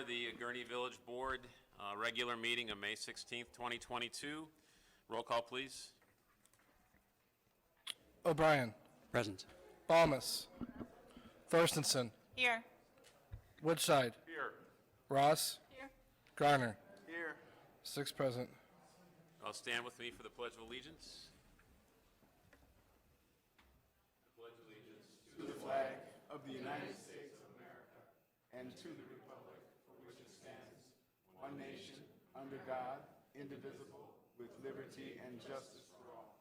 order the Gurnee Village Board regular meeting of May 16th, 2022. Roll call, please. O'Brien. Present. Balmas. Thorstensen. Here. Woodside. Here. Ross. Here. Garner. Here. 6 present. I'll stand with me for the Pledge of Allegiance. Pledge allegiance to the flag of the United States of America and to the republic for which it stands, one nation, under God, indivisible, with liberty and justice for all.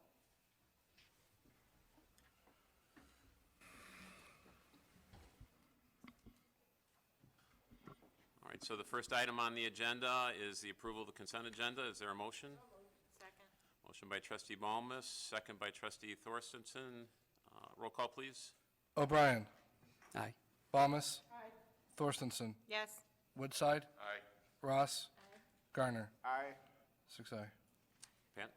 All right, so the first item on the agenda is the approval of the consent agenda. Is there a motion? Second. Motion by trustee Balmas, second by trustee Thorstensen. Roll call, please. O'Brien. Aye. Balmas. Thorstensen. Yes. Woodside. Aye. Ross. Garner. Aye. 6 aye. Pan?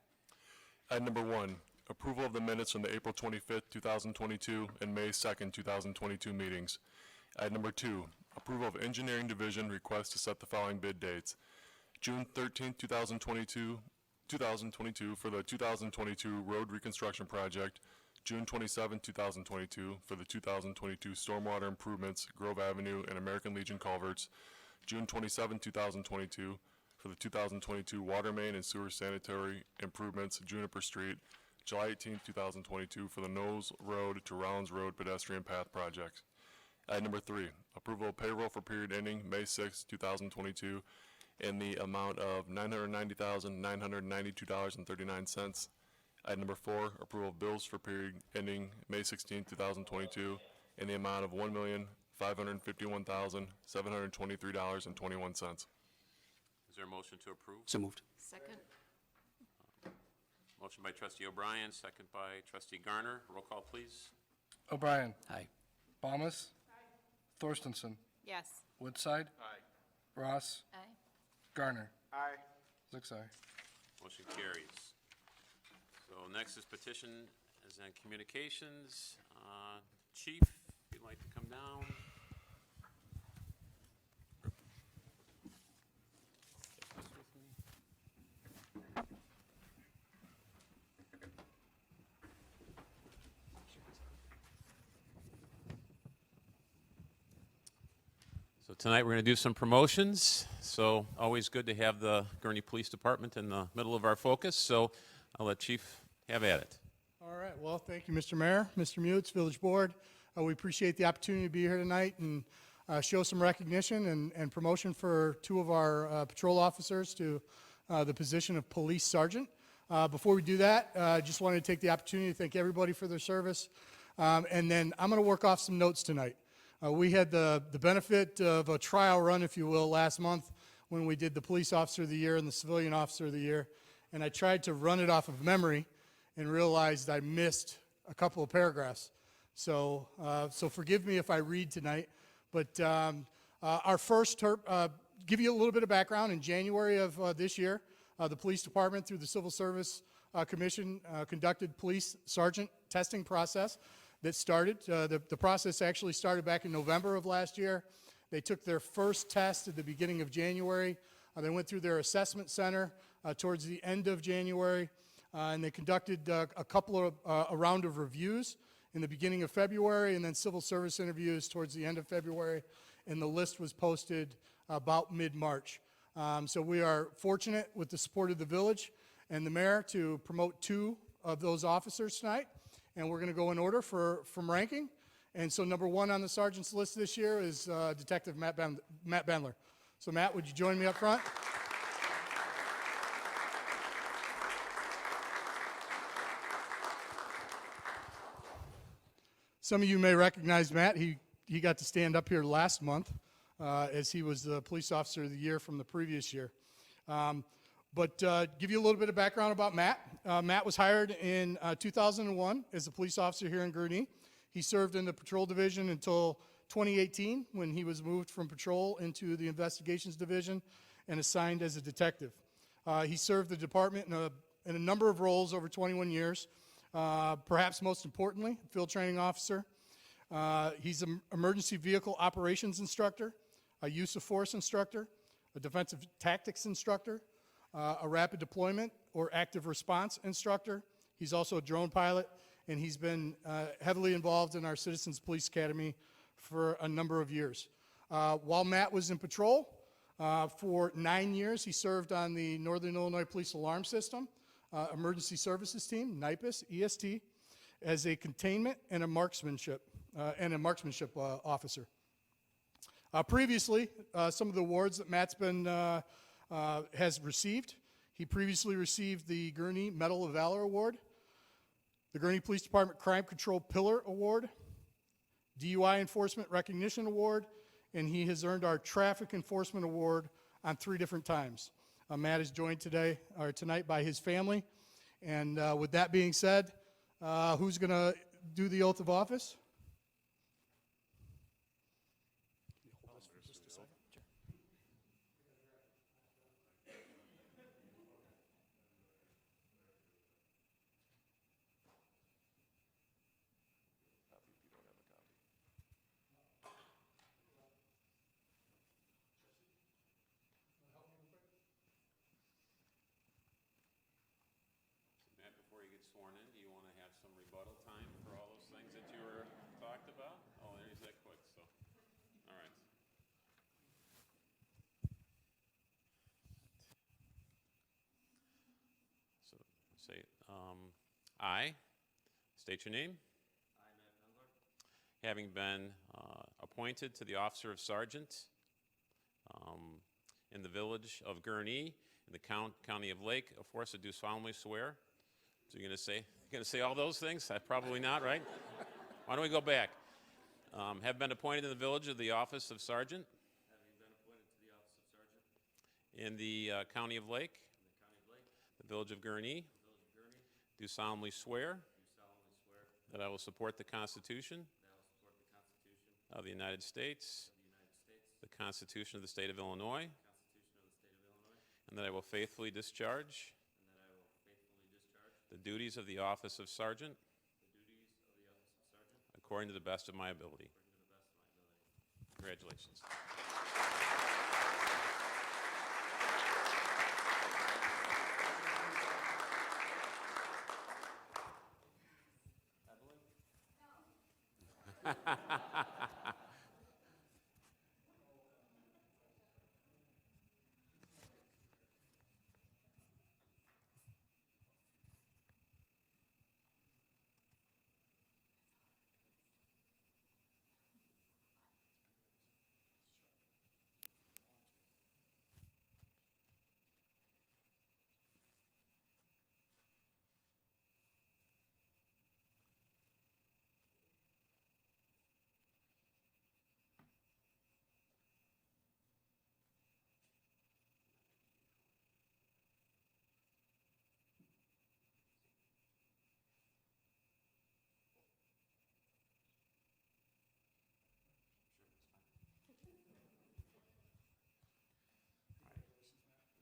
Item number 1, approval of the minutes from the April 25th, 2022 and May 2nd, 2022 meetings. Item number 2, approval of engineering division request to set the following bid dates. June 13th, 2022 for the 2022 road reconstruction project. June 27, 2022 for the 2022 stormwater improvements, Grove Avenue and American Legion culverts. June 27, 2022 for the 2022 water main and sewer sanitary improvements, Juniper Street. July 18, 2022 for the Knowles Road to Rollins Road pedestrian path project. Item number 3, approval of payroll for period ending May 6, 2022 in the amount of $990,992.39. Item number 4, approval of bills for period ending May 16, 2022 in the amount of $1,551,723.21. Is there a motion to approve? So moved. Second. Motion by trustee O'Brien, second by trustee Garner. Roll call, please. O'Brien. Aye. Balmas. Thorstensen. Yes. Woodside. Aye. Ross. Aye. Garner. Aye. 6 aye. Motion carries. So next is petition and communications. Chief, if you'd like to come down. So tonight we're going to do some promotions. So always good to have the Gurnee Police Department in the middle of our focus. So I'll let Chief have at it. All right. Well, thank you, Mr. Mayor, Mr. Mutes, Village Board. We appreciate the opportunity to be here tonight and show some recognition and promotion for 2 of our patrol officers to the position of police sergeant. Before we do that, I just wanted to take the opportunity to thank everybody for their service. And then I'm going to work off some notes tonight. We had the benefit of a trial run, if you will, last month when we did the Police Officer of the Year and the Civilian Officer of the Year. And I tried to run it off of memory and realized I missed a couple of paragraphs. So forgive me if I read tonight. But our first, give you a little bit of background. In January of this year, the Police Department, through the Civil Service Commission, conducted police sergeant testing process that started. The process actually started back in November of last year. They took their first test at the beginning of January. They went through their assessment center towards the end of January, and they conducted a round of reviews in the beginning of February, and then civil service interviews towards the end of February, and the list was posted about mid-March. So we are fortunate with the support of the village and the mayor to promote 2 of those officers tonight, and we're going to go in order from ranking. And so number 1 on the sergeant's list this year is Detective Matt Bendler. So Matt, would you join me up front? Some of you may recognize Matt. He got to stand up here last month as he was the Police Officer of the Year from the previous year. But give you a little bit of background about Matt. Matt was hired in 2001 as a police officer here in Gurnee. He served in the patrol division until 2018 when he was moved from patrol into the investigations division and assigned as a detective. He served the department in a number of roles over 21 years. Perhaps most importantly, field training officer. He's an emergency vehicle operations instructor, a use of force instructor, a defensive tactics instructor, a rapid deployment or active response instructor. He's also a drone pilot, and he's been heavily involved in our Citizens Police Academy for a number of years. While Matt was in patrol, for 9 years, he served on the Northern Illinois Police Alarm System, Emergency Services Team, NIPUS, EST, as a containment and a marksmanship officer. Previously, some of the awards that Matt's has received. He previously received the Gurnee Medal of Valor Award, the Gurnee Police Department Crime Control Pillar Award, DUI Enforcement Recognition Award, and he has earned our Traffic Enforcement Award on 3 different times. Matt is joined tonight by his family. And with that being said, who's going to do the oath of office? Matt, before you get sworn in, do you want to have some rebuttal time for all those things that you were talked about? Oh, there's that quick, so, all right. So, say, I, state your name. I, Matt Pendler, Having been appointed to the officer of sergeant in the village of Gurnee, in the county of Lake, aforesaid do solemnly swear. So you're going to say all those things? Probably not, right? Why don't we go back? Have been appointed in the village of the office of sergeant having been appointed to the office of sergeant in the county of Lake, in the county of Lake, the village of Gurnee, the village of Gurnee, do solemnly swear do solemnly swear that I will support the Constitution that I will support the Constitution of the United States, of the United States, the Constitution of the state of Illinois, the Constitution of the state of Illinois, and that I will faithfully discharge and that I will faithfully discharge the duties of the office of sergeant the duties of the office of sergeant according to the best of my ability. according to the best of my ability. Congratulations.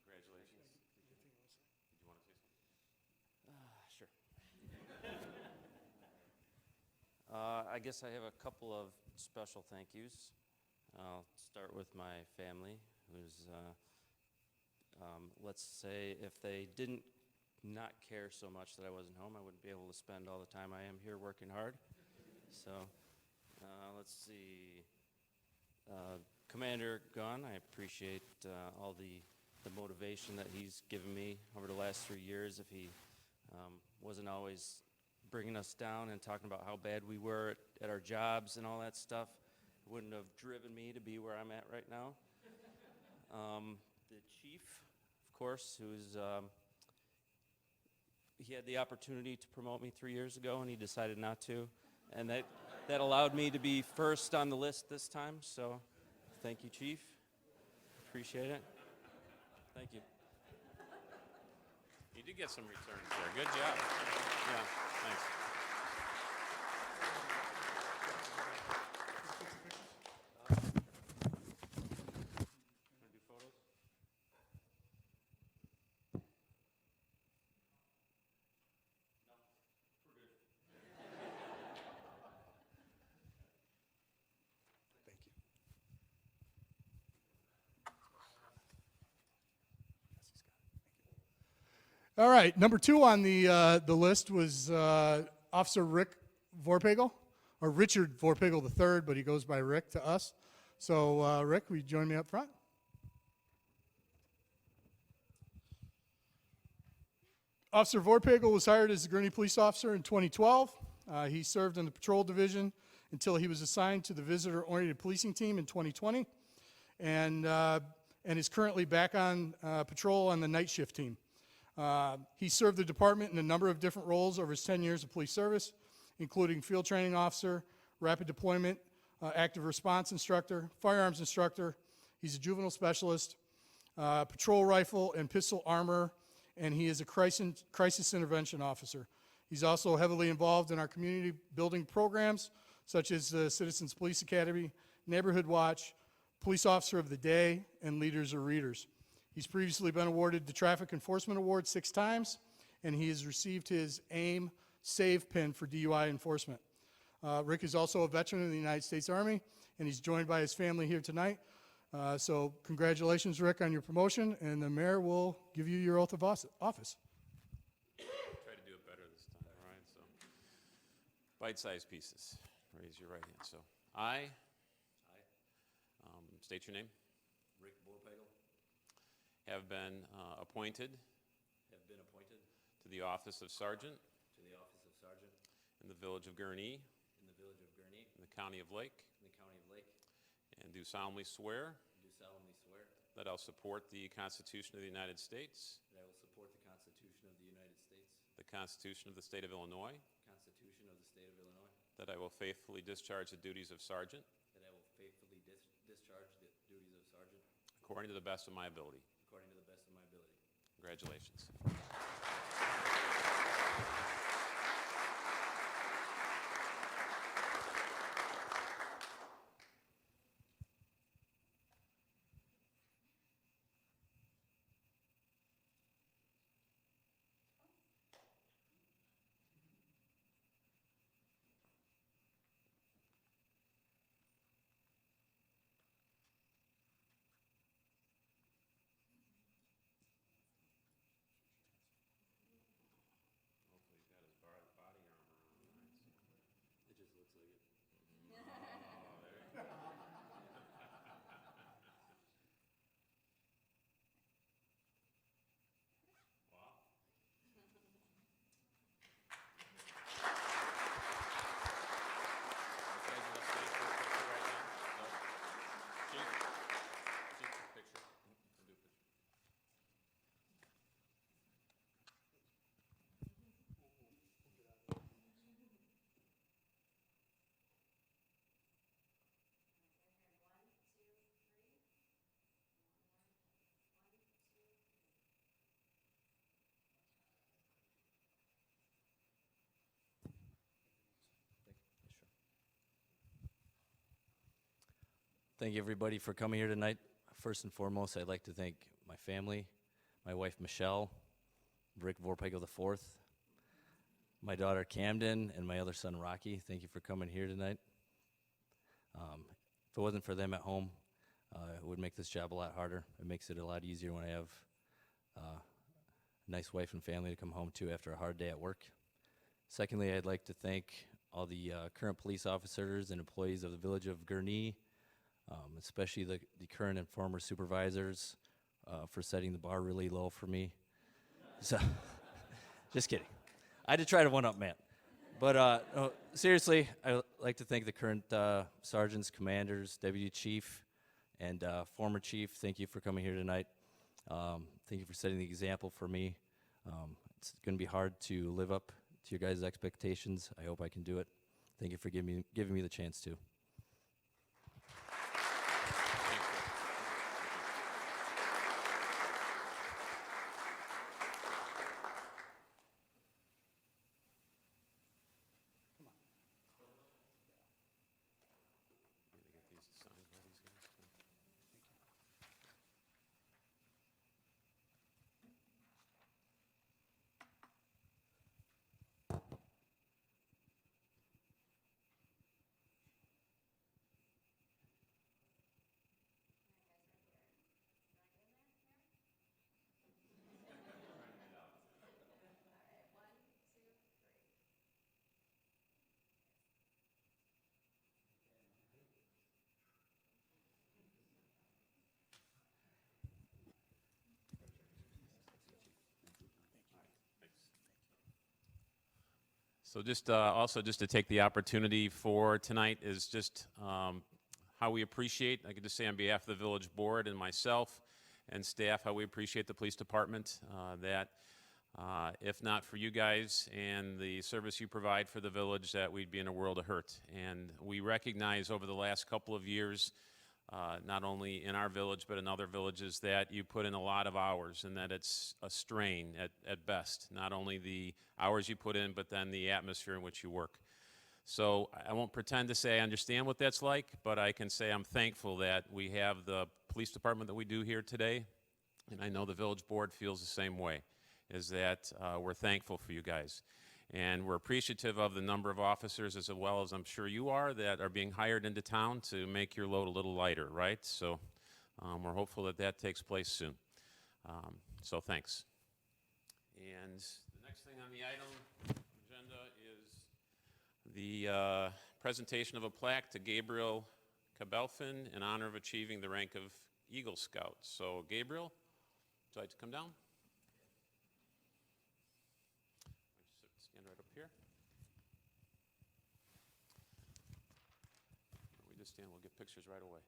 Congratulations. Did you want to say something? Sure. I guess I have a couple of special thank yous. I'll start with my family, who's, let's say, if they didn't not care so much that I wasn't home, I wouldn't be able to spend all the time I am here working hard. So, let's see. Commander Gunn, I appreciate all the motivation that he's given me over the last 3 years. If he wasn't always bringing us down and talking about how bad we were at our jobs and all that stuff, it wouldn't have driven me to be where I'm at right now. The chief, of course, who's he had the opportunity to promote me 3 years ago, and he decided not to, and that allowed me to be first on the list this time. So, thank you, Chief. Appreciate it. Thank you. You did get some returns there. Good job. Yeah, thanks. Want to do photos? Thank you. All right, number 2 on the list was Officer Rick Vorpagel, or Richard Vorpagel III, but he goes by Rick to us. So, Rick, will you join me up front? Officer Vorpagel was hired as a Gurnee police officer in 2012. He served in the patrol division until he was assigned to the visitor-oriented policing team in 2020, and is currently back on patrol on the night shift team. He served the department in a number of different roles over his 10 years of police service, including field training officer, rapid deployment, active response instructor, firearms instructor. He's a juvenile specialist, patrol rifle and pistol armor, and he is a crisis intervention officer. He's also heavily involved in our community building programs, such as the Citizens Police Academy, Neighborhood Watch, Police Officer of the Day, and Leaders or Readers. He's previously been awarded the Traffic Enforcement Award 6 times, and he has received his AIM SAVE pin for DUI enforcement. Rick is also a veteran of the United States Army, and he's joined by his family here tonight. So congratulations, Rick, on your promotion, and the mayor will give you your oath of office. Try to do it better this time, all right? So, bite-sized pieces. Raise your right hand. So, state your name. Rick Vorpagel, Have been appointed to the office of sergeant to the office of sergeant in the village of Gurnee in the village of Gurnee in the county of Lake, in the county of Lake, and do solemnly swear do solemnly swear that I'll support the Constitution of the United States, that I will support the Constitution of the United States, the Constitution of the State of Illinois, Constitution of the State of Illinois, that I will faithfully discharge the duties of sergeant that I will faithfully discharge the duties of sergeant according to the best of my ability. according to the best of my ability. Congratulations. It just looks like it. Thank you, everybody, for coming here tonight. First and foremost, I'd like to thank my family, my wife, Michelle, Rick Vorpagel IV, my daughter, Camden, and my other son, Rocky. Thank you for coming here tonight. If it wasn't for them at home, it would make this job a lot harder. It makes it a lot easier when I have a nice wife and family to come home to after a hard day at work. Secondly, I'd like to thank all the current police officers and employees of the village of Gurnee, especially the current and former supervisors for setting the bar really low for me. So, just kidding. I had to try to one-up Matt. But no, seriously, I'd like to thank the current sergeants, commanders, deputy chief, and former chief. Thank you for coming here tonight. Thank you for setting the example for me. It's going to be hard to live up to your guys' expectations. I hope I can do it. Thank you for giving me the chance to. So just also just to take the opportunity for tonight is just how we appreciate, I could just say on behalf of the village board and myself and staff, how we appreciate the police department, that if not for you guys and the service you provide for the village, that we'd be in a world of hurt. And we recognize over the last couple of years, not only in our village but in other villages, that you put in a lot of hours and that it's a strain at best. Not only the hours you put in, but then the atmosphere in which you work. So I won't pretend to say I understand what that's like, but I can say I'm thankful that we have the police department that we do here today, and I know the village board feels the same way, is that we're thankful for you guys. And we're appreciative of the number of officers, as well as I'm sure you are, that are being hired into town to make your load a little lighter, right? So we're hopeful that that takes place soon. So thanks. And the next thing on the item agenda is the presentation of a plaque to Gabriel Cabelfin in honor of achieving the rank of Eagle Scout. So Gabriel, would you like to come down? Stand right up here. We just stand, we'll get pictures right away.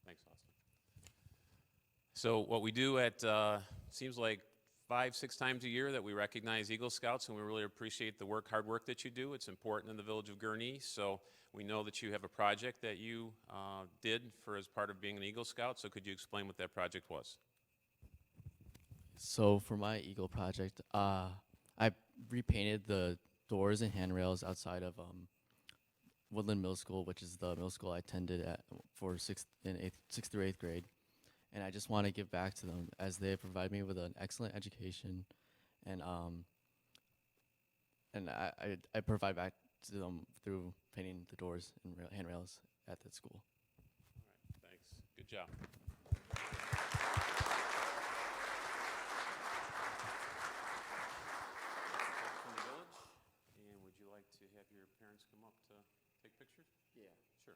Thanks, Austin. So what we do at, seems like 5-6 times a year that we recognize Eagle Scouts, and we really appreciate the hard work that you do. It's important in the village of Gurnee, so we know that you have a project that you did as part of being an Eagle Scout, so could you explain what that project was? So for my Eagle project, I repainted the doors and handrails outside of Woodland Middle School, which is the middle school I attended at for 6th through 8th grade. And I just want to give back to them as they provide me with an excellent education, and I provide back to them through painting the doors and handrails at that school. All right, thanks. Good job. From the village, and would you like to have your parents come up to take pictures? Yeah. Sure.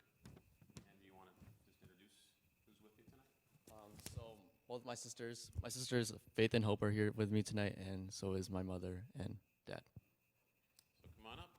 And do you want to just introduce who's with you tonight? So both my sisters Faith and Hope are here with me tonight, and so is my mother and dad. So come on up.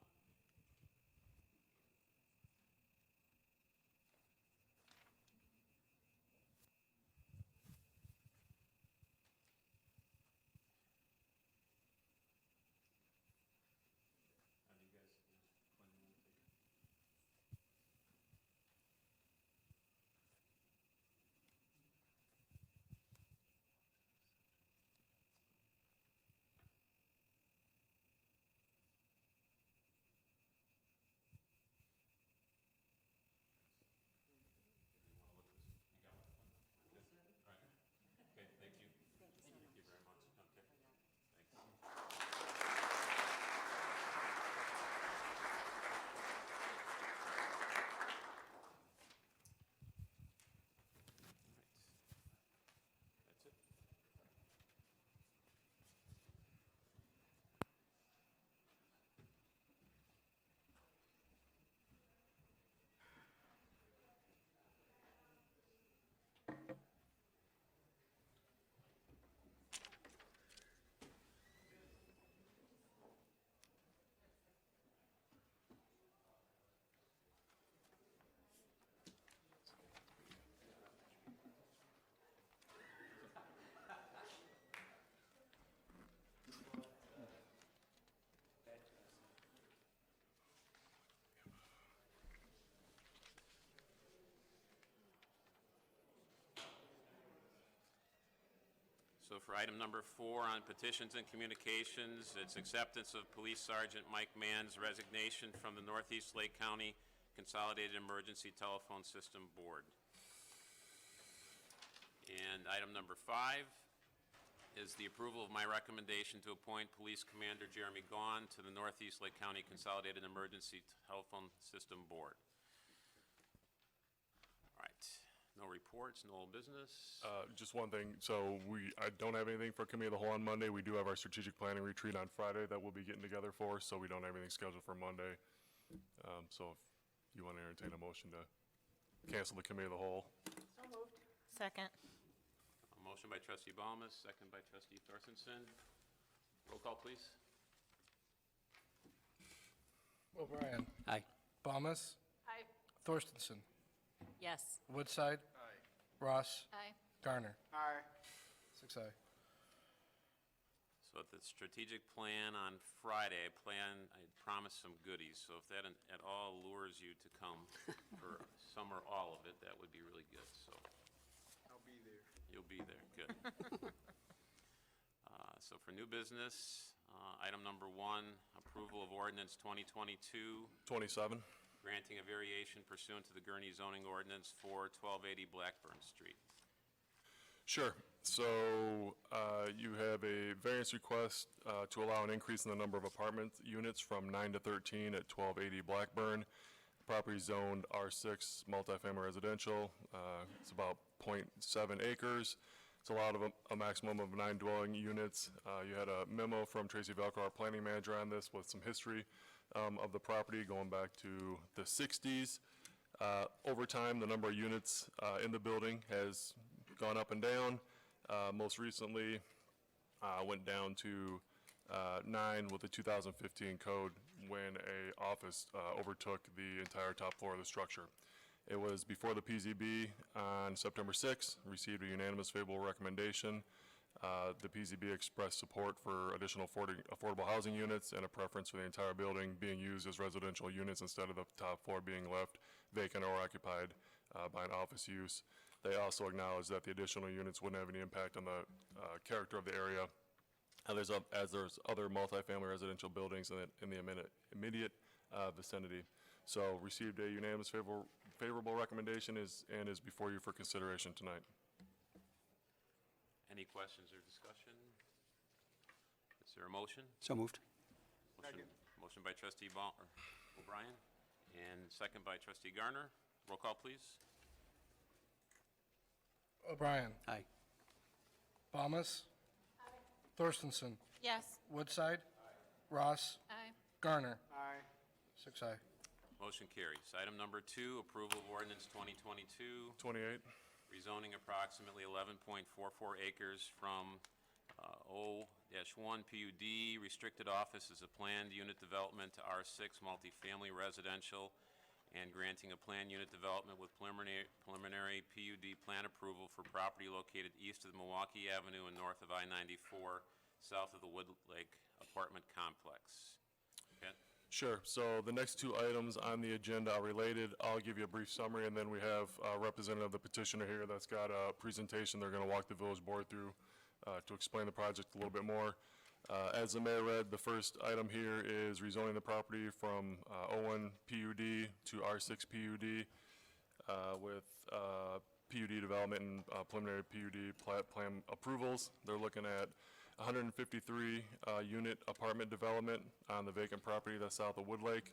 Okay, thank you. Thank you very much. Okay, thanks. That's it. So for item number 4 on petitions and communications, it's acceptance of Police Sergeant Mike Mann's resignation from the Northeast Lake County Consolidated Emergency Telephone System Board. And item number 5 is the approval of my recommendation to appoint Police Commander Jeremy Gaughan to the Northeast Lake County Consolidated Emergency Telephone System Board. All right. No reports, no old business. Just one thing, so I don't have anything for Committee of the Whole on Monday. We do have our strategic planning retreat on Friday that we'll be getting together for, so we don't have anything scheduled for Monday. So if you want to entertain a motion to cancel the Committee of the Whole. Second. A motion by trustee Balmas, second by trustee Thorstensen. Roll call, please. O'Brien. Aye. Balmas. Aye. Thorstensen. Yes. Woodside. Ross. Aye. Garner. Aye. 6 aye. So at the strategic plan on Friday, I promised some goodies, so if that at all lures you to come for some or all of it, that would be really good, so. I'll be there. You'll be there, good. So for new business, item number 1, approval of ordinance 2022, 27. granting a variation pursuant to the Gurnee zoning ordinance for 1280 Blackburn Street. Sure. So you have a variance request to allow an increase in the number of apartment units from 9 to 13 at 1280 Blackburn. The property is zoned R6 multifamily residential. It's about 0.7 acres. It's allowed a maximum of 9 dwelling units. You had a memo from Tracy Velcro, our planning manager, on this with some history of the property going back to the 60s. Over time, the number of units in the building has gone up and down. Most recently, went down to 9 with the 2015 code when a office overtook the entire top floor of the structure. It was before the PZB on September 6th, received a unanimous favorable recommendation. The PZB expressed support for additional affordable housing units and a preference for the entire building being used as residential units instead of the top floor being left vacant or occupied by an office use. They also acknowledged that the additional units wouldn't have any impact on the character of the area, as there's other multifamily residential buildings in the immediate vicinity. So received a unanimous favorable recommendation and is before you for consideration tonight. Any questions or discussion? Is there a motion? So moved. Motion by trustee O'Brien and second by trustee Garner. Roll call, please. O'Brien. Aye. Balmas. Thorstensen. Yes. Woodside. Ross. Aye. Garner. Aye. 6 aye. Motion carries. Item number 2, approval of ordinance 2022, 28. rezoning approximately 11.44 acres from O-1 PUD restricted office as a planned unit development to R6 multifamily residential and granting a planned unit development with preliminary PUD plan approval for property located east of Milwaukee Avenue and north of I-94, south of the Wood Lake apartment complex. Okay. Sure. So the next 2 items on the agenda are related. I'll give you a brief summary, and then we have a representative of the petitioner here that's got a presentation they're going to walk the village board through to explain the project a little bit more. As the mayor read, the first item here is rezoning the property from O1 PUD to R6 PUD with PUD development and preliminary PUD plan approvals. They're looking at 153 unit apartment development on the vacant property that's south of Wood Lake.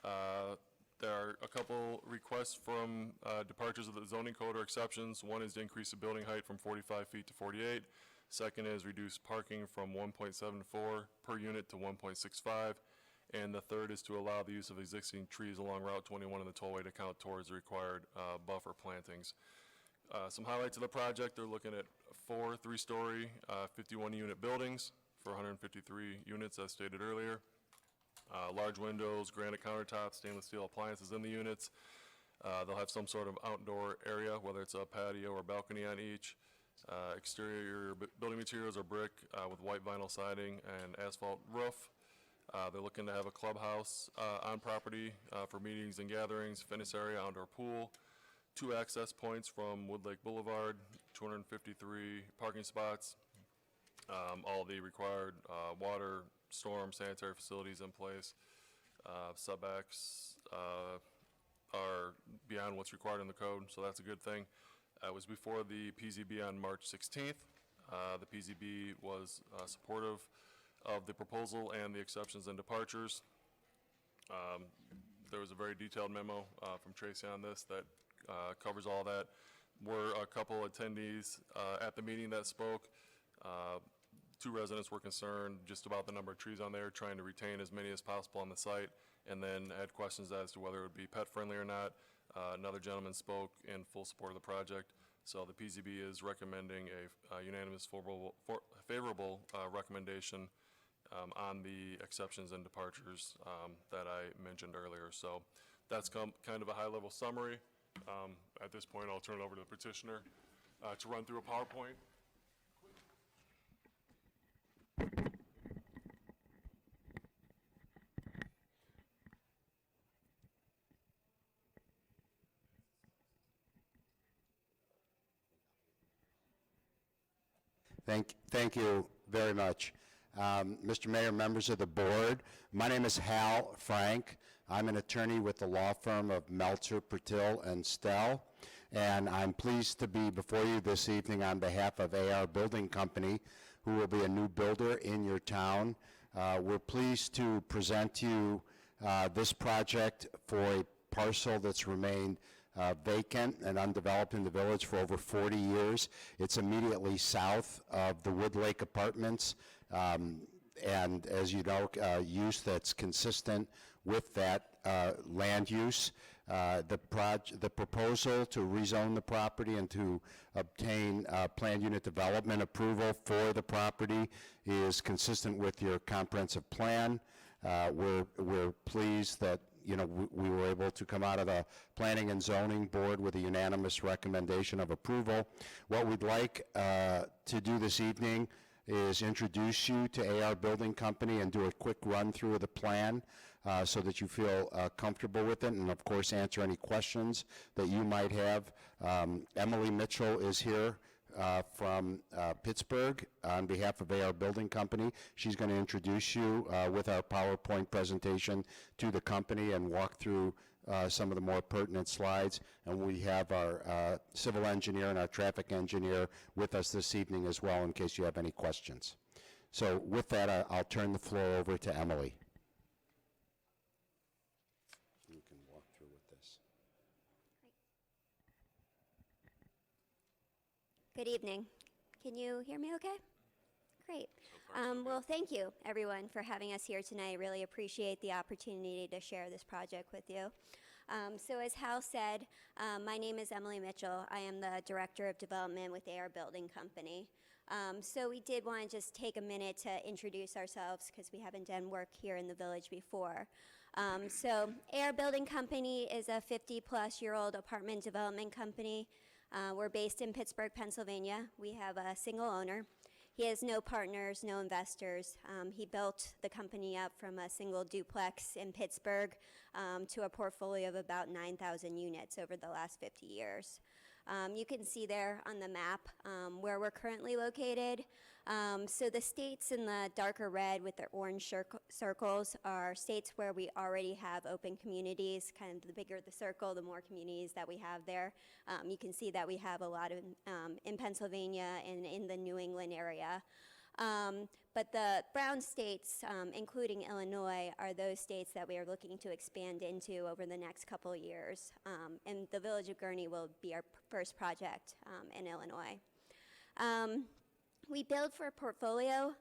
There are a couple requests from departures of the zoning code or exceptions. One is to increase the building height from 45 feet to 48. Second is reduce parking from 1.74 per unit to 1.65. And the third is to allow the use of existing trees along Route 21 in the tollway to count towards the required buffer plantings. Some highlights of the project: they're looking at 4 3-story, 51-unit buildings for 153 units, as stated earlier. Large windows, granite countertops, stainless steel appliances in the units. They'll have some sort of outdoor area, whether it's a patio or balcony on each. Exterior building materials are brick with white vinyl siding and asphalt roof. They're looking to have a clubhouse on property for meetings and gatherings, fitness area, outdoor pool. 2 access points from Wood Lake Boulevard, 253 parking spots. All the required water, storm, sanitary facilities in place. Setbacks are beyond what's required in the code, so that's a good thing. It was before the PZB on March 16th. The PZB was supportive of the proposal and the exceptions and departures. There was a very detailed memo from Tracy on this that covers all that. Were a couple attendees at the meeting that spoke. 2 residents were concerned just about the number of trees on there, trying to retain as many as possible on the site, and then had questions as to whether it would be pet friendly or not. Another gentleman spoke in full support of the project. So the PZB is recommending a unanimous favorable recommendation on the exceptions and departures that I mentioned earlier. So that's kind of a high-level summary. At this point, I'll turn it over to the petitioner to run through a PowerPoint. Thank you very much. Mr. Mayor, members of the board, my name is Hal Frank. I'm an attorney with the law firm of Meltzer, Pertil, and Stell, and I'm pleased to be before you this evening on behalf of AR Building Company, who will be a new builder in your town. We're pleased to present to you this project for a parcel that's remained vacant and undeveloped in the village for over 40 years. It's immediately south of the Wood Lake Apartments, and as you know, use that's consistent with that land use. The proposal to rezone the property and to obtain planned unit development approval for the property is consistent with your comprehensive plan. We're pleased that we were able to come out of the Planning and Zoning Board with a unanimous recommendation of approval. What we'd like to do this evening is introduce you to AR Building Company and do a quick run through of the plan so that you feel comfortable with it, and of course answer any questions that you might have. Emily Mitchell is here from Pittsburgh on behalf of AR Building Company. She's going to introduce you with our PowerPoint presentation to the company and walk through some of the more pertinent slides. And we have our civil engineer and our traffic engineer with us this evening as well in case you have any questions. So with that, I'll turn the floor over to Emily. You can walk through with this. Good evening. Can you hear me okay? Great. Well, thank you, everyone, for having us here tonight. Really appreciate the opportunity to share this project with you. So as Hal said, my name is Emily Mitchell. I am the Director of Development with AR Building Company. So we did want to just take a minute to introduce ourselves because we haven't done work here in the village before. So AR Building Company is a 50-plus-year-old apartment development company. We're based in Pittsburgh, Pennsylvania. We have a single owner. He has no partners, no investors. He built the company up from a single duplex in Pittsburgh to a portfolio of about 9,000 units over the last 50 years. You can see there on the map where we're currently located. So the states in the darker red with their orange circles are states where we already have open communities. Kind of the bigger the circle, the more communities that we have there. You can see that we have a lot of in Pennsylvania and in the New England area. But the brown states, including Illinois, are those states that we are looking to expand into over the next couple of years. And the village of Gurnee will be our first project in Illinois. We build for a portfolio.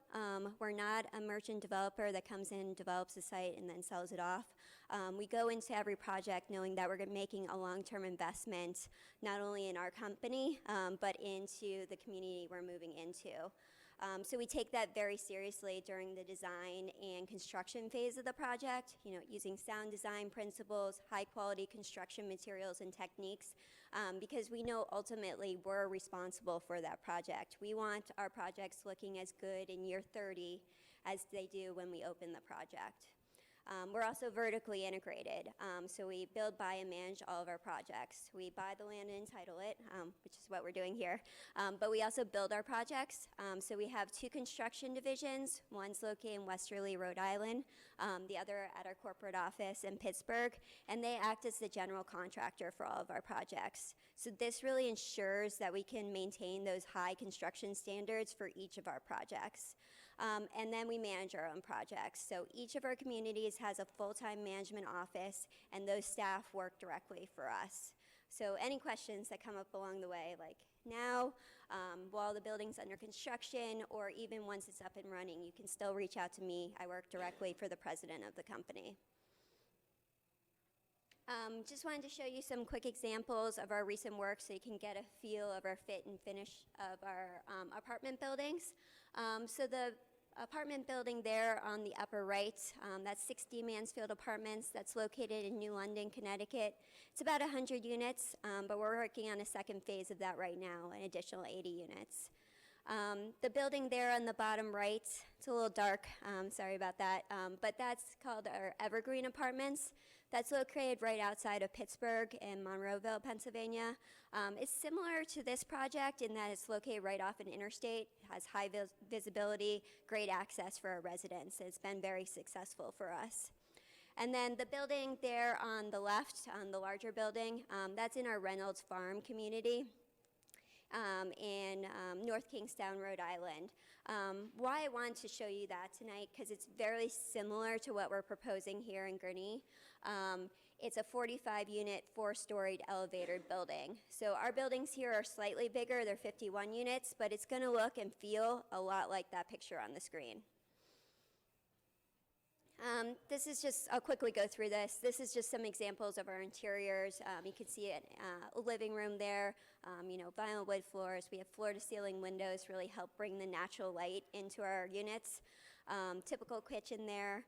We're not a merchant developer that comes in, develops a site, and then sells it off. We go into every project knowing that we're making a long-term investment, not only in our company, but into the community we're moving into. So we take that very seriously during the design and construction phase of the project, using sound design principles, high-quality construction materials and techniques, because we know ultimately we're responsible for that project. We want our projects looking as good in year 30 as they do when we open the project. We're also vertically integrated, so we build, buy, and manage all of our projects. We buy the land and entitle it, which is what we're doing here, but we also build our projects. So we have two construction divisions. One's located in Westerly, Rhode Island, the other at our corporate office in Pittsburgh, and they act as the general contractor for all of our projects. So this really ensures that we can maintain those high construction standards for each of our projects. And then we manage our own projects. So each of our communities has a full-time management office, and those staff work directly for us. So any questions that come up along the way, like now, while the building's under construction, or even once it's up and running, you can still reach out to me. I work directly for the president of the company. Just wanted to show you some quick examples of our recent work so you can get a feel of our fit and finish of our apartment buildings. So the apartment building there on the upper right, that's 60 Mansfield Apartments. That's located in New London, Connecticut. It's about 100 units, but we're working on a second phase of that right now, an additional 80 units. The building there on the bottom right, it's a little dark, sorry about that, but that's called our Evergreen Apartments. That's located right outside of Pittsburgh in Monroeville, Pennsylvania. It's similar to this project in that it's located right off an interstate, has high visibility, great access for our residents. It's been very successful for us. And then the building there on the left, the larger building, that's in our Reynolds Farm community in North Kingstown, Rhode Island. Why I wanted to show you that tonight, because it's very similar to what we're proposing here in Gurnee. It's a 45-unit, 4-storied elevated building. So our buildings here are slightly bigger, they're 51 units, but it's gonna look and feel a lot like that picture on the screen. This is just, I'll quickly go through this. This is just some examples of our interiors. You can see a living room there, you know, vinyl wood floors. We have floor-to-ceiling windows, really help bring the natural light into our units. Typical kitchen there.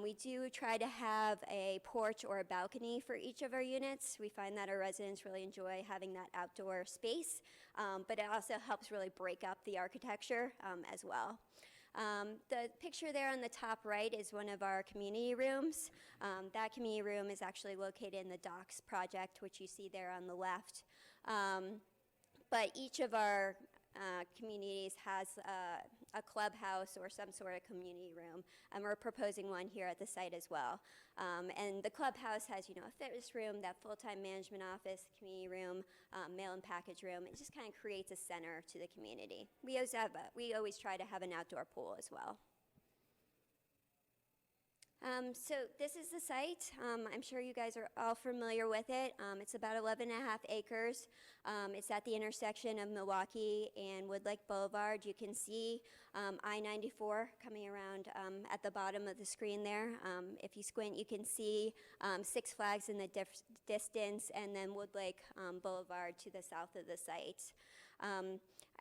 We do try to have a porch or a balcony for each of our units. We find that our residents really enjoy having that outdoor space, but it also helps really break up the architecture as well. The picture there on the top right is one of our community rooms. That community room is actually located in the Docks project, which you see there on the left. But each of our communities has a clubhouse or some sort of community room, and we're proposing one here at the site as well. And the clubhouse has, you know, a fitness room, that full-time management office, community room, mail and package room. It just kind of creates a center to the community. We always try to have an outdoor pool as well. So this is the site. I'm sure you guys are all familiar with it. It's about 11.5 acres. It's at the intersection of Milwaukee and Wood Lake Boulevard. You can see I-94 coming around at the bottom of the screen there. If you squint, you can see Six Flags in the distance, and then Wood Lake Boulevard to the south of the site.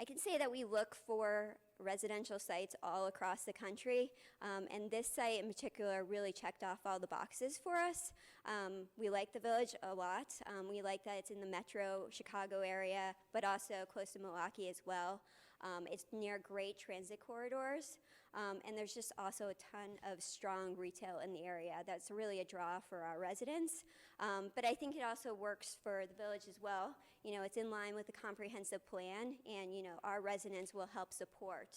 I can say that we look for residential sites all across the country, and this site in particular really checked off all the boxes for us. We like the village a lot. We like that it's in the metro Chicago area, but also close to Milwaukee as well. It's near great transit corridors, and there's just also a ton of strong retail in the area. That's really a draw for our residents, but I think it also works for the village as well. You know, it's in line with the comprehensive plan, and you know, our residents will help support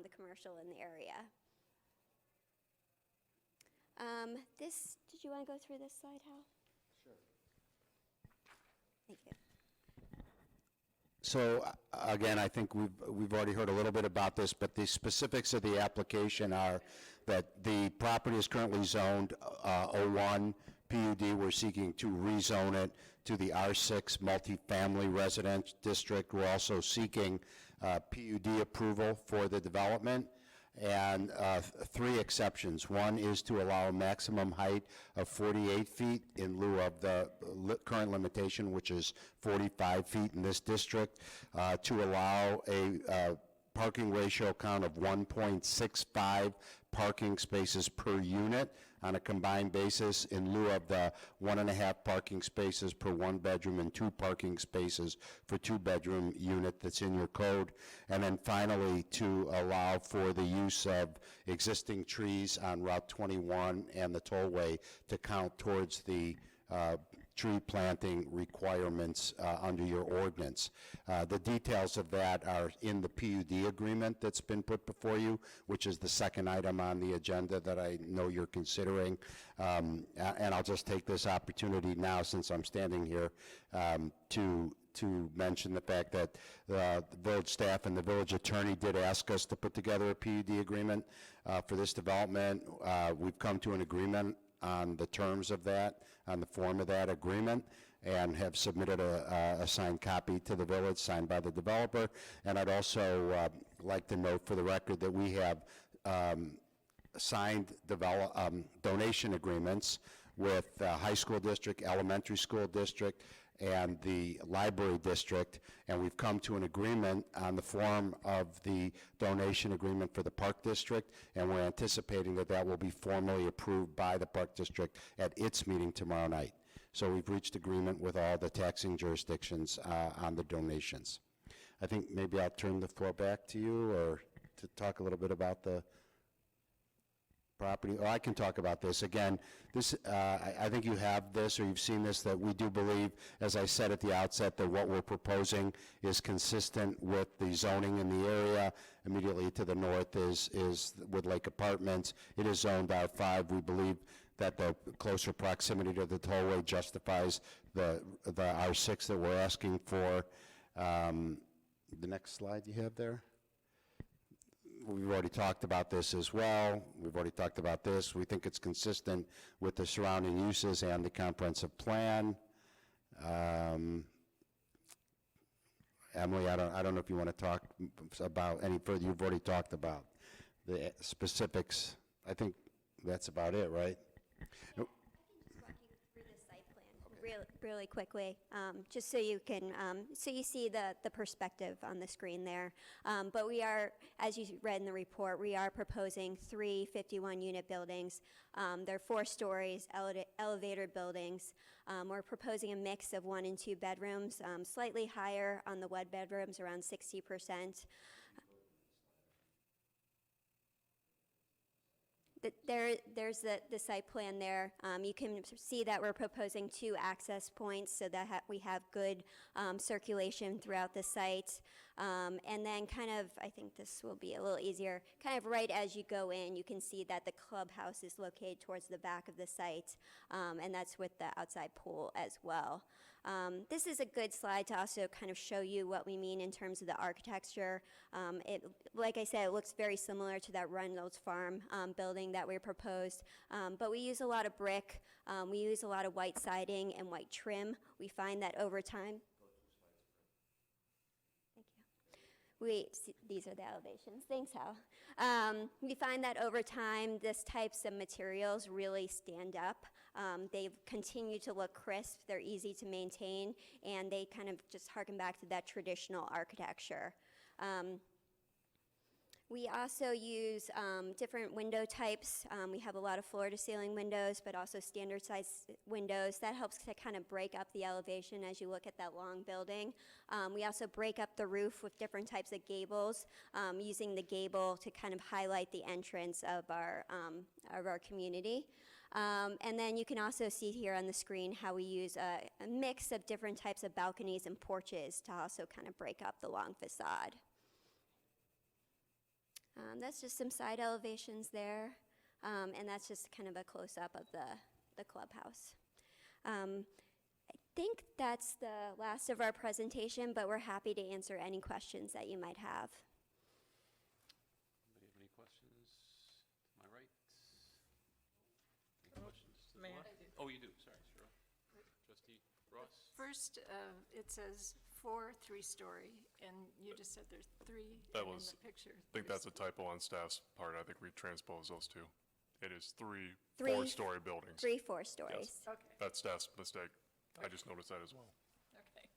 the commercial in the area. Did you want to go through this slide, Hal? Sure. Thank you. So again, I think we've already heard a little bit about this, but the specifics of the application are that the property is currently zoned 01 PUD. We're seeking to rezone it to the R6 multifamily residence district. We're also seeking PUD approval for the development, and 3 exceptions. One is to allow a maximum height of 48 feet in lieu of the current limitation, which is 45 feet in this district, to allow a parking ratio count of 1.65 parking spaces per unit on a combined basis in lieu of the 1.5 parking spaces per 1 bedroom and 2 parking spaces for 2-bedroom unit that's in your code. And then finally, to allow for the use of existing trees on Route 21 and the tollway to count towards the tree planting requirements under your ordinance. The details of that are in the PUD agreement that's been put before you, which is the second item on the agenda that I know you're considering. And I'll just take this opportunity now, since I'm standing here, to mention the fact that the village staff and the village attorney did ask us to put together a PUD agreement for this development. We've come to an agreement on the terms of that, on the form of that agreement, and have submitted a signed copy to the village, signed by the developer. And I'd also like to note for the record that we have signed donation agreements with the high school district, elementary school district, and the library district, and we've come to an agreement on the form of the donation agreement for the park district, and we're anticipating that that will be formally approved by the park district at its meeting tomorrow night. So we've reached agreement with all the taxing jurisdictions on the donations. I think maybe I'll turn the floor back to you, or to talk a little bit about the property, or I can talk about this. Again, this, I think you have this, or you've seen this, that we do believe, as I said at the outset, that what we're proposing is consistent with the zoning in the area. Immediately to the north is Wood Lake Apartments. It is zoned R5. We believe that the closer proximity to the tollway justifies the R6 that we're asking for. The next slide you have there. We've already talked about this as well. We've already talked about this. We think it's consistent with the surrounding uses and the comprehensive plan. Emily, I don't know if you want to talk about any further. You've already talked about the specifics. I think that's about it, right? Walk you through the site plan really quickly, just so you can, so you see the perspective on the screen there. But we are, as you read in the report, we are proposing 3 51-unit buildings. They're 4 stories, elevator buildings. We're proposing a mix of 1 and 2 bedrooms, slightly higher on the one bedrooms, around 60%. There's the site plan there. You can see that we're proposing 2 access points so that we have good circulation throughout the site. And then kind of, I think this will be a little easier, kind of right as you go in, you can see that the clubhouse is located towards the back of the site, and that's with the outside pool as well. This is a good slide to also kind of show you what we mean in terms of the architecture. Like I said, it looks very similar to that Reynolds Farm building that we proposed, but we use a lot of brick. We use a lot of white siding and white trim. We find that over time. These are the elevations. Thanks, Hal. We find that over time, this types of materials really stand up. They continue to look crisp, they're easy to maintain, and they kind of just harken back to that traditional architecture. We also use different window types. We have a lot of floor-to-ceiling windows, but also standard-size windows. That helps to kind of break up the elevation as you look at that long building. We also break up the roof with different types of gables, using the gable to kind of highlight the entrance of our community. And then you can also see here on the screen how we use a mix of different types of balconies and porches to also kind of break up the long facade. That's just some side elevations there, and that's just kind of a close-up of the clubhouse. I think that's the last of our presentation, but we're happy to answer any questions that you might have. Anybody have any questions? To my right? Any questions to the left? Oh, you do. Sorry, sure. Trustee Ross? First, it says 4 3-story, and you just said there's 3 That in was- the picture. I think that's a typo on staff's part. I think we transposed those 2. It is 3 Three- 4-story buildings. 3 4 stories. Okay, That's staff's mistake. I just noticed that as well. okay.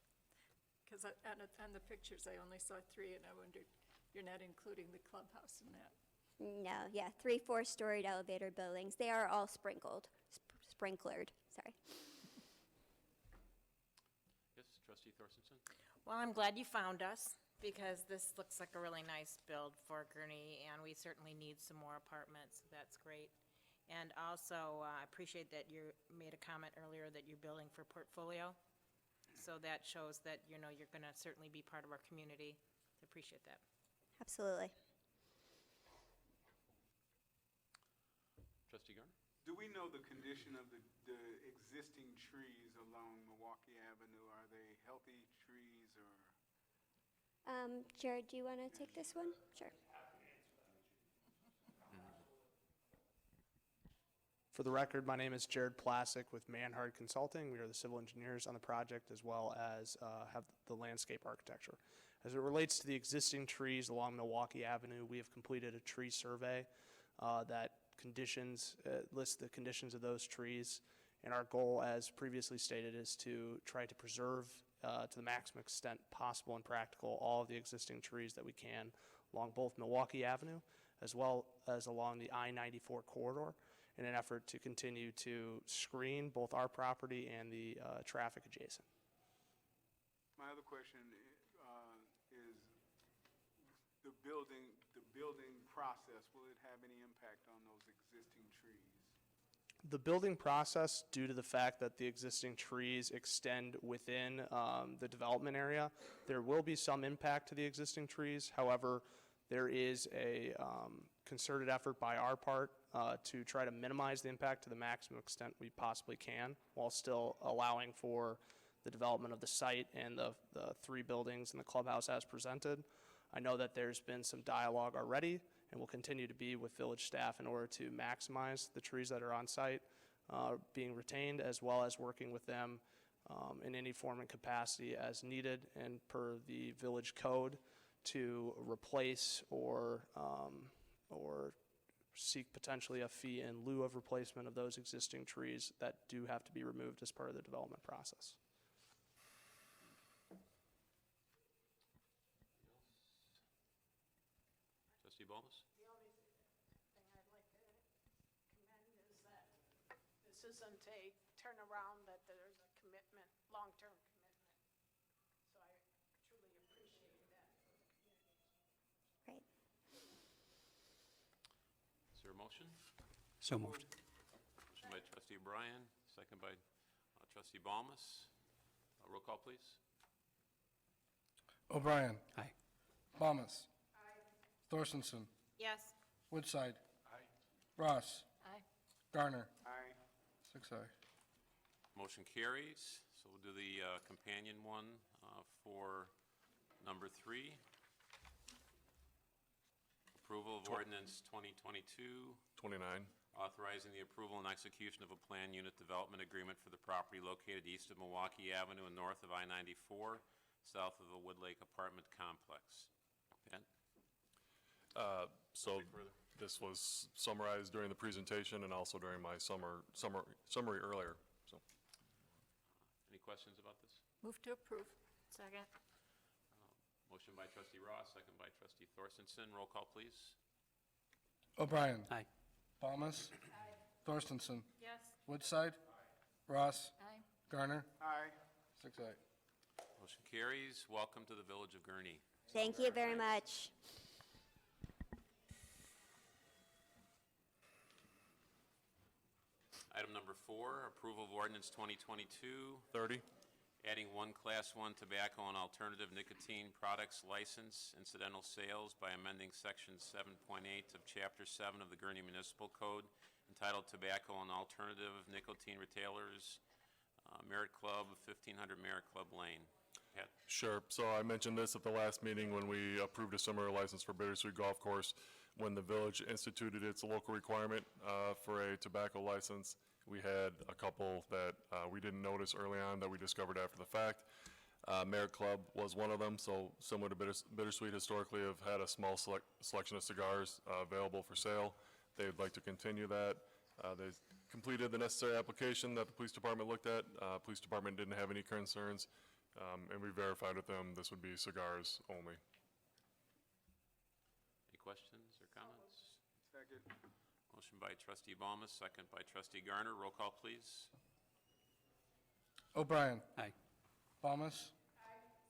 Because on the pictures, I only saw 3, and I wondered, you're not including the clubhouse in that? No, yeah, 3 4-storied elevator buildings. They are all sprinklered, sorry. Yes, Trustee Thorstensen? Well, I'm glad you found us, because this looks like a really nice build for Gurnee, and we certainly need some more apartments, so that's great. And also, I appreciate that you made a comment earlier that you're building for portfolio, so that shows that, you're going to certainly be part of our community. I appreciate that. Absolutely. Trustee Gurnee? Do we know the condition of the existing trees along Milwaukee Avenue? Are they healthy trees or? Jared, do you want to take this one? Sure. For the record, my name is Jared Plasek with Mann Consulting. We are the civil engineers on the project, as well as have the landscape architecture. As it relates to the existing trees along Milwaukee Avenue, we have completed a tree survey that lists the conditions of those trees. And our goal, as previously stated, is to try to preserve to the maximum extent possible and practical all of the existing trees that we can along both Milwaukee Avenue as well as along the I-94 corridor in an effort to continue to screen both our property and the traffic adjacent. My other question is the building process, will it have any impact on those existing trees? The building process, due to the fact that the existing trees extend within the development area, there will be some impact to the existing trees. However, there is a concerted effort by our part to try to minimize the impact to the maximum extent we possibly can, while still allowing for the development of the site and the 3 buildings and the clubhouse as presented. I know that there's been some dialogue already and will continue to be with village staff in order to maximize the trees that are on site being retained, as well as working with them in any form and capacity as needed and per the village code to replace or seek potentially a fee in lieu of replacement of those existing trees that do have to be removed as part of the development process. Trustee Balmas? The only thing I'd like to commend is that this isn't a turnaround, that there's a commitment, long-term commitment. So I truly appreciate that for the community. Great. Is there a motion? So moved. Motion by trustee O'Brien, second by trustee Balmas. Roll call, please. O'Brien. Aye. Balmas. Thorstenson. Yes. Woodside. Ross. Aye. Garner. Aye. 6 aye. Motion carries. So we'll do the companion one for number 3. Approval of ordinance 2022, 29. authorizing the approval and execution of a plan unit development agreement for the property located east of Milwaukee Avenue and north of I-94, south of the Wood Lake Apartment Complex. Pat? So this was summarized during the presentation and also during my summary earlier. So Any questions about this? Move to approve. Second. Motion by trustee Ross, second by trustee Thorstenson. Roll call, please. O'Brien. Aye. Balmas. Thorstenson. Yes. Woodside. Ross. Aye. Garner. Aye. 6 aye. Motion carries. Welcome to the village of Gurnee. Thank you very much. Item number 4, approval of ordinance 2022, 30. adding one Class 1 tobacco and alternative nicotine products license, incidental sales by amending Section 7.8 of Chapter 7 of the Gurnee Municipal Code, entitled Tobacco and Alternative Nicotine Retailers, Merit Club, 1500 Merit Club Lane. Pat? Sure. So I mentioned this at the last meeting when we approved a similar license for Bittersweet Golf Course. When the village instituted its local requirement for a tobacco license, we had a couple that we didn't notice early on that we discovered after the fact. Merit Club was one of them, so similar to Bittersweet, historically have had a small selection of cigars available for sale. They would like to continue that. They completed the necessary application that the police department looked at. Police department didn't have any concerns, and we verified with them this would be cigars only. Any questions or comments? Second. Motion by trustee Balmas, second by trustee Garner. Roll call, please. O'Brien. Aye. Balmas.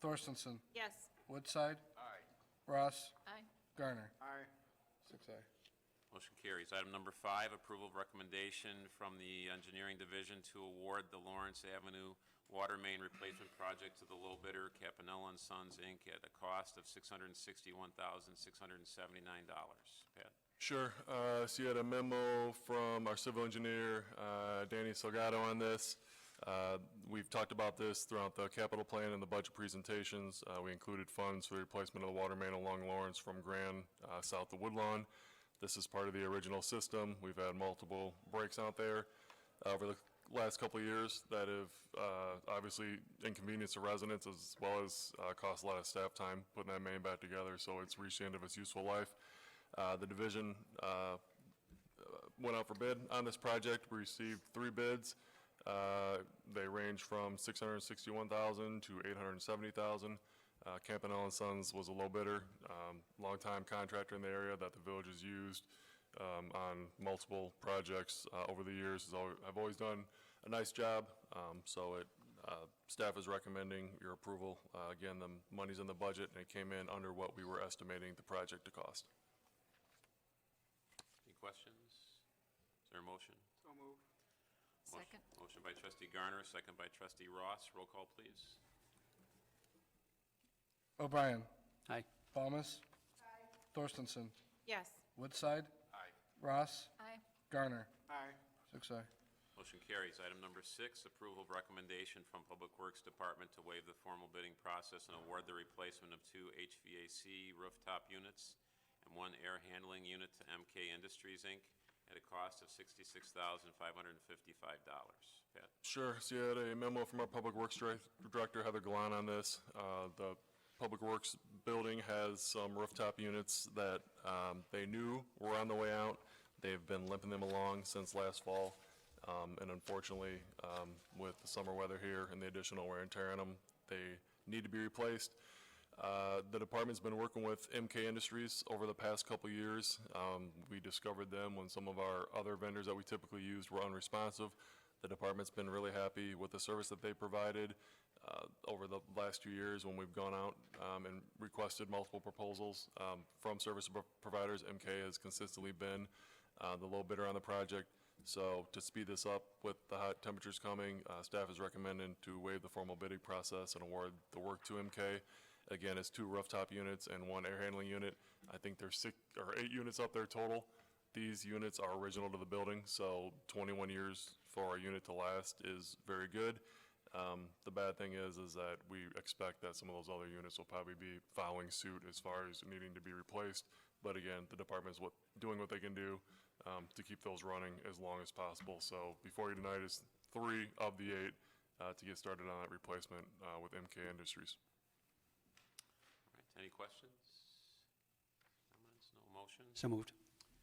Thorstenson. Yes. Woodside. Aye. Ross. Aye. Garner. Aye. 6 aye. Motion carries. Item number 5, approval of recommendation from the Engineering Division to award the Lawrence Avenue Water Main Replacement Project to the low bidder, Capanella and Sons, Inc., at a cost of $661,679. Pat? Sure. So you had a memo from our civil engineer, Danny Salgado, on this. We've talked about this throughout the capital plan and the budget presentations. We included funds for the replacement of the water main along Lawrence from Grand south to Woodlawn. This is part of the original system. We've had multiple breaks out there over the last couple of years that have obviously inconvenienced the residents as well as cost a lot of staff time putting that main back together, so it's reached the end of its useful life. The division went out for bid on this project. We received 3 bids. They range from $661,000 to $870,000. Campanella and Sons was a low bidder, longtime contractor in the area that the village has used on multiple projects over the years. I've always done a nice job, staff is recommending your approval. Again, the money's in the budget, and it came in under what we were estimating the project to cost. Any questions? Is there a motion? So moved. Second. Motion by trustee Garner, second by trustee Ross. Roll call, please. O'Brien. Aye. Thomas. Thorstenson. Yes. Woodside. Aye. Ross. Aye. Garner. Aye. 6 aye. Motion carries. Item number 6, approval of recommendation from Public Works Department to waive the formal bidding process and award the replacement of 2 HVAC rooftop units and 1 air handling unit to MK Industries, Inc. at a cost of $66,555. Pat? Sure. So you had a memo from our Public Works Director, Heather Gallant, on this. The Public Works building has some rooftop units that they knew were on the way out. They've been limping them along since last fall. And unfortunately, with the summer weather here and the additional wear and tear on them, they need to be replaced. The department's been working with MK Industries over the past couple years. We discovered them when some of our other vendors that we typically used were unresponsive. The department's been really happy with the service that they provided over the last few years when we've gone out and requested multiple proposals from service providers. MK has consistently been the low bidder on the project. So to speed this up with the hot temperatures coming, staff is recommending to waive the formal bidding process and award the work to MK. Again, it's 2 rooftop units and 1 air handling unit. I think there's 6 or 8 units up there total. These units are original to the building, so 21 years for a unit to last is very good. The bad thing is that we expect that some of those other units will probably be following suit as far as needing to be replaced. But again, the department's doing what they can do to keep those running as long as possible. So before you tonight is 3 of the 8 to get started on that replacement with MK Industries. All right, any questions? Comments? No motion? So moved.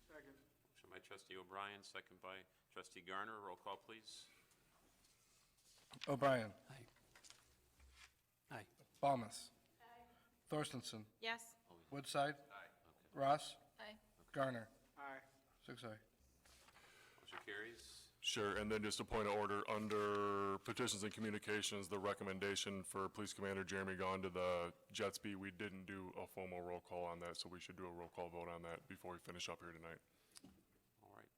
Second. Motion by trustee O'Brien, second by trustee Garner. Roll call, please. O'Brien. Aye. Aye. Thomas. Thorstenson. Yes. Woodside. Ross. Aye. Garner. Aye. 6 aye. Motion carries. Sure, and then just a point of order, under petitions and communications, the recommendation for Police Commander Jeremy Gahn to the jet ski, we didn't do a formal roll call on that, so we should do a roll call vote on that before we finish up here tonight. All right.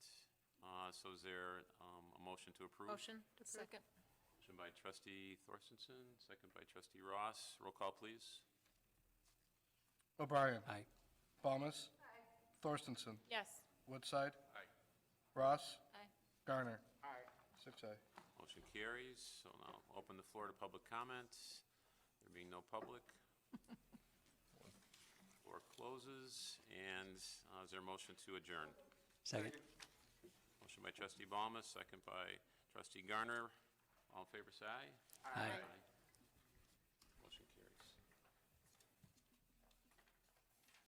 So is there a motion to approve? Motion. Second. Motion by trustee Thorstenson, second by trustee Ross. Roll call, please. O'Brien. Aye. Thomas. Thorstenson. Yes. Woodside. Ross. Aye. Garner. Aye. 6 aye. Motion carries. So now open the floor to public comments. There being no public. Floor closes. And is there a motion to adjourn? Second. Motion by trustee Ballmer, second by trustee Garner. All in favor, say aye. Aye.